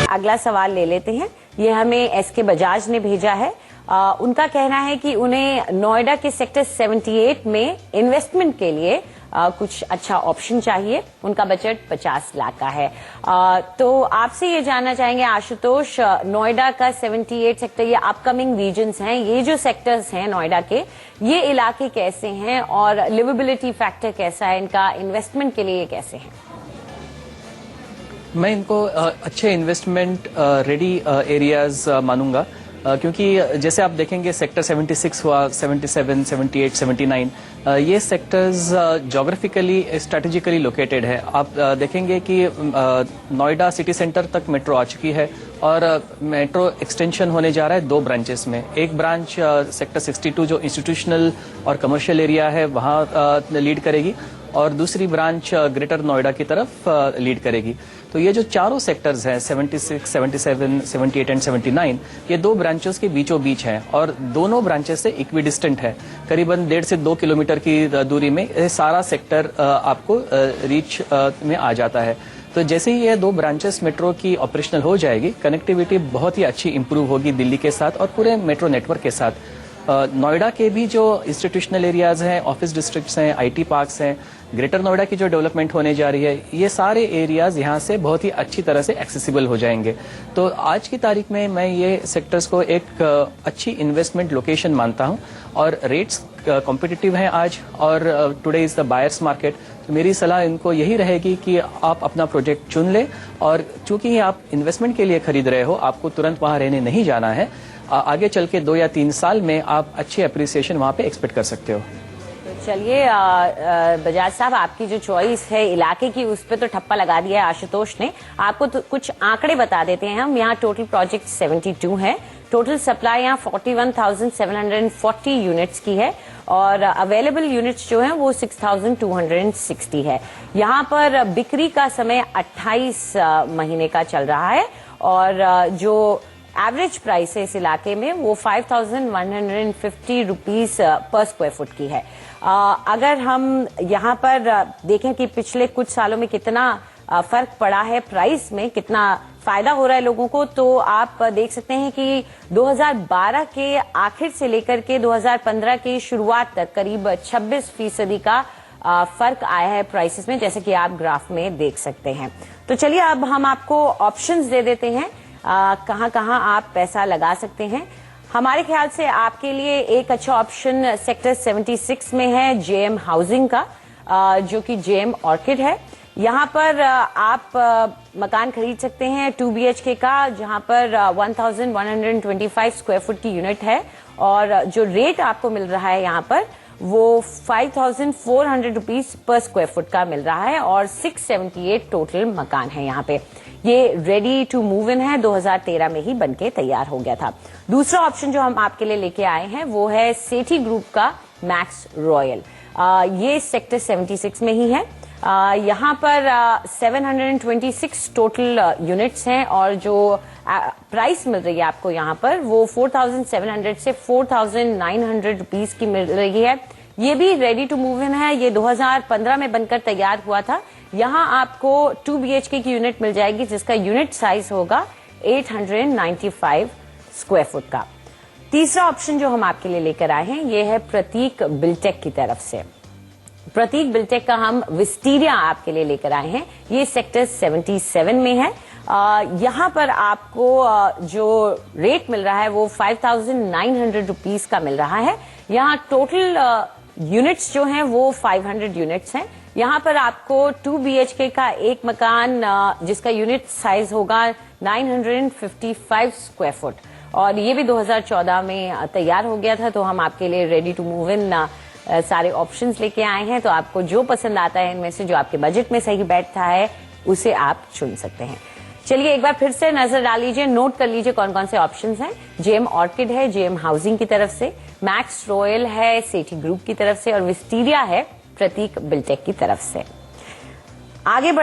अगला सवाल ले लेते हैं। ये हमें एसके बजाज ने भेजा है। उनका कहना है कि उन्हें नोएडा के सेक्टर 78 में इन्वेस्टमेंट के लिए कुछ अच्छा ऑप्शन चाहिए। उनका बजट 50 लाख का है। तो आपसे ये जानना चाहेंगे आशुतोष, नोएडा का 78 सेक्टर, ये अपकमिंग रीजन्स हैं, ये जो सेक्टर्स हैं नोएडा के, ये इलाके कैसे हैं और लिवेबिलिटी फैक्टर कैसा है इनका, इन्वेस्टमेंट के लिए कैसे हैं? मैं इनको अच्छे इन्वेस्टमेंट रेडी एरियाज मानूंगा, क्योंकि जैसे आप देखेंगे सेक्टर 76 हुआ, 77, 78, 79, ये सेक्टर्स जोग्राफिकली स्ट्रेटेजिकली लोकेटेड है। आप देखेंगे कि नोएडा सिटी सेंटर तक मेट्रो आ चुकी है और मेट्रो एक्सटेंशन होने जा रहा है 2 ब्रांचेस में। एक ब्रांच सेक्टर 62 जो इंस्टीट्यूशनल और कमर्शियल एरिया है वहाँ लीड करेगी और दूसरी ब्रांच ग्रेटर नोएडा की तरफ लीड करेगी। तो ये जो चारों सेक्टर्स हैं 76, 77, 78 एंड 79, ये 2 ब्रांचेस के बीचों बीच हैं और दोनों ब्रांचेस से इक्विडिस्टेंट है, करीबन 1.5 से 2 किलोमीटर की दूरी में ये सारा सेक्टर आपको रीच में आ जाता है। तो जैसे ही ये 2 ब्रांचेस मेट्रो की ऑपरेशनल हो जाएगी, कनेक्टिविटी बहुत ही अच्छी इंप्रूव होगी दिल्ली के साथ और पूरे मेट्रो नेटवर्क के साथ। नोएडा के भी जो इंस्टीट्यूशनल एरियाज हैं, ऑफिस डिस्ट्रिक्ट्स हैं, आईटी पार्क्स हैं, ग्रेटर नोएडा की जो डेवलपमेंट होने जा रही है, ये सारे एरियाज यहाँ से बहुत ही अच्छी तरह से एक्सेसिबल हो जाएंगे। तो आज की तारीख में मैं ये सेक्टर्स को एक अच्छी इन्वेस्टमेंट लोकेशन मानता हूँ और रेट्स कॉम्पिटिटिव हैं आज और today is the buyers market. तो मेरी सलाह इनको यही रहेगी कि आप अपना प्रोजेक्ट चुन लें और चूंकि आप इन्वेस्टमेंट के लिए खरीद रहे हो, आपको तुरंत वहाँ रहने नहीं जाना है। आगे चल के 2 या 3 साल में आप अच्छी अप्रिसिएशन वहाँ पे एक्सपेक्ट कर सकते हो। चलिए बजाज साहब, आपकी जो चॉइस है इलाके की, उस पे तो ठप्पा लगा दिया है आशुतोष ने। आपको तो कुछ आंकड़े बता देते हैं हम। यहाँ टोटल प्रोजेक्ट 72 है, टोटल सप्लाई यहाँ 41,740 यूनिट्स की है और अवेलेबल यूनिट्स जो हैं वो 6,260 है। यहाँ पर बिक्री का समय 28 महीने का चल रहा है और जो एवरेज प्राइस है इस इलाके में वो 5,150 रुपीज पर स्क्वायर फुट की है। अगर हम यहाँ पर देखें कि पिछले कुछ सालों में कितना फर्क पड़ा है प्राइस में, कितना फायदा हो रहा है लोगों को, तो आप देख सकते हैं कि 2012 के आखिर से लेकर के 2015 की शुरुआत तक करीब 26% का फर्क आया है प्राइसेस में, जैसे कि आप ग्राफ में देख सकते हैं। तो चलिए अब हम आपको ऑप्शंस दे देते हैं कहां कहां आप पैसा लगा सकते हैं। हमारे ख्याल से आपके लिए एक अच्छा ऑप्शन सेक्टर 76 में है जेएम हाउसिंग का, जो कि जेएम ऑर्किड है। यहाँ पर आप मकान खरीद सकते हैं 2 BHK का, जहां पर 1,125 स्क्वायर फुट की यूनिट है और जो रेट आपको मिल रहा है यहाँ पर वो 5,400 रुपीज पर स्क्वायर फुट का मिल रहा है और 678 टोटल मकान है यहाँ पे। ये रेडी टू मूव इन है, 2013 में ही बनके तैयार हो गया था। दूसरा ऑप्शन जो हम आपके लिए लेके आए हैं वो है सेठी ग्रुप का मैक्स रॉयल। ये सेक्टर 76 में ही है। यहाँ पर 726 टोटल यूनिट्स हैं और जो प्राइस मिल रही है आपको यहाँ पर वो 4,700 से 4,900 रुपीज की मिल रही है। ये भी रेडी टू मूव इन है। ये 2015 में बनकर तैयार हुआ था। यहाँ आपको 2 BHK की यूनिट मिल जाएगी जिसका यूनिट साइज होगा 895 स्क्वायर फुट का। तीसरा ऑप्शन जो हम आपके लिए लेकर आए हैं ये है प्रतीक बिल्टेक की तरफ से। प्रतीक बिल्टेक का हम विस्टीरिया आपके लिए लेकर आए हैं। ये सेक्टर 77 में है। यहाँ पर आपको जो रेट मिल रहा है वो 5,900 रुपीज का मिल रहा है। यहाँ टोटल यूनिट्स जो हैं वो 500 यूनिट्स हैं। यहाँ पर आपको 2 BHK का एक मकान जिसका यूनिट साइज होगा 955 स्क्वायर फुट और ये भी 2014 में तैयार हो गया था। तो हम आपके लिए रेडी टू मूव इन सारे ऑप्शंस लेके आए हैं। तो आपको जो पसंद आता है इनमें से, जो आपके बजट में सही बैठता है, उसे आप चुन सकते हैं। चलिए एक बार फिर से नजर डाल लीजिए, नोट कर लीजिए कौन कौन से ऑप्शंस हैं। जेएम ऑर्किड है जेएम हाउसिंग की तरफ से, मैक्स रॉयल है सेठी ग्रुप की तरफ से और विस्टीरिया है प्रतीक बिल्टेक की तरफ से। आगे बढ़